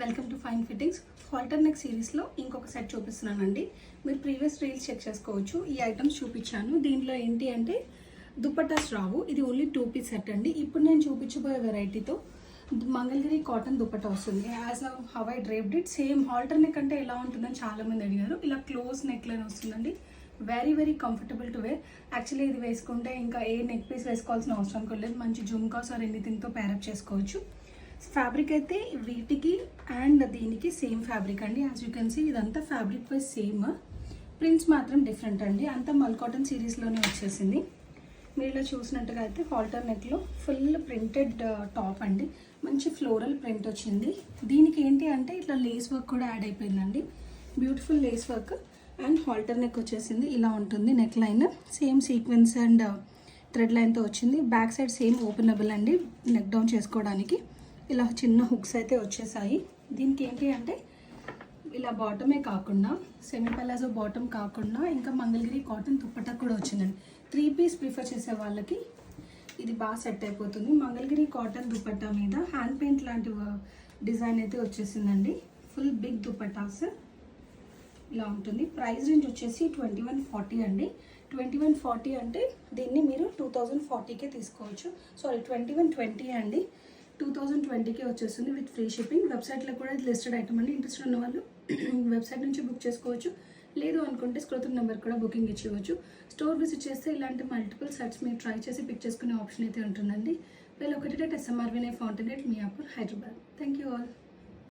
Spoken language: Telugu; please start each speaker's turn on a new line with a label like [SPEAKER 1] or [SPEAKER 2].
[SPEAKER 1] Welcome to fine fittings. Halter neck సిరీస్లో ఇంకొక సెట్ చూపిస్తున్నానండి. మీరు ప్రీవియస్ రీల్స్ చెక్ చేసుకోవచ్చు. ఈ ఐటమ్స్ చూపించాను. దీంట్లో ఏంటి అంటే దుపట్టాస్ రావు. ఇది ఓన్లీ 2 పీస్ సెట్ అండి. ఇప్పుడు నేను చూపించబోయే వెరైటీతో మంగళగిరి కాటన్ దుపట్టా వస్తుంది. As how I draped it, same halter neck అంటే ఎలా ఉంటుందని చాలామంది అడిగారు. ఇలా క్లోజ్ నెక్ లైన్ వస్తుందండి. Very comfortable to wear. Actually ఇది వేసుకుంటే ఇంకా ఏ నెక్ పీస్ వేసుకోవాల్సిన అవసరం కూడా లేదు. మంచి జుమ్కాస్ ఆర్ ఎనీథింగ్తో ప్యారప్ చేసుకోవచ్చు. ఫ్యాబ్రిక్ అయితే వీటికి అండ్ దీనికి సేమ్ ఫ్యాబ్రిక్ అండి. యాజ్ యూ కెన్ సీ ఇదంతా ఫ్యాబ్రిక్ వైజ్ సేమ్, ప్రింట్స్ మాత్రం డిఫరెంట్ అండి. అంతా మల్ కాటన్ సిరీస్లోనే వచ్చేసింది. మీరు ఇలా చూసినట్టుగా అయితే హాల్టర్ నెక్లో ఫుల్ ప్రింటెడ్ టాప్ అండి. మంచి ఫ్లోరల్ ప్రింట్ వచ్చింది. దీనికి ఏంటి అంటే ఇట్లా లేస్ వర్క్ కూడా యాడ్ అయిపోయిందండి. Beautiful lace work and halter neck వచ్చేసింది. ఇలా ఉంటుంది neck line. Same sequence and thread లైన్తో వచ్చింది. బ్యాక్ సైడ్ సేమ్ ఓపెనబుల్ అండి. నెక్ డౌన్ చేసుకోవడానికి ఇలా చిన్న హుక్స్ అయితే వచ్చేసాయి. దీనికి ఏంటి అంటే ఇలా బాటమే కాకుండా సెమీ పలాజో బాటమ్ కాకుండా ఇంకా మంగళగిరి కాటన్ దుపట్టా కూడా వచ్చిందండి. 3 పీస్ ప్రిఫర్ చేసే వాళ్ళకి ఇది బాగా సెట్ అయిపోతుంది. మంగళగిరి కాటన్ దుపట్టా మీద హ్యాండ్ పెయింట్ లాంటి డిజైన్ అయితే వచ్చేసిందండి. ఫుల్ బిగ్ దుపట్టాస్ ఇలా ఉంటుంది. ప్రైస్ రేంజ్ వచ్చేసి 2140 అండి. 2140 అంటే దీన్ని మీరు 2040కే తీసుకోవచ్చు. సారీ 2120 అండి. 2020కే వచ్చేస్తుంది విత్ ఫ్రీ షిప్పింగ్. వెబ్సైట్లో కూడా ఇది లిస్టెడ్ ఐటమ్ అండి. ఇంట్రెస్టెడ్ ఉన్న వాళ్ళు వెబ్సైట్ నుంచి బుక్ చేసుకోవచ్చు. లేదు అనుకుంటే స్క్రోల్ నెంబర్ కూడా బుకింగ్ ఇచ్చేవచ్చు. స్టోర్ విజిట్ చేస్తే ఇలాంటి మల్టిపుల్ సెట్స్ మీరు ట్రై చేసి పిక్ చేసుకునే ఆప్షన్ అయితే ఉంటుందండి. వీళ్ళు ఒకటి SMR Vinay fountain, Miyapur, Hyderabad. Thank you all.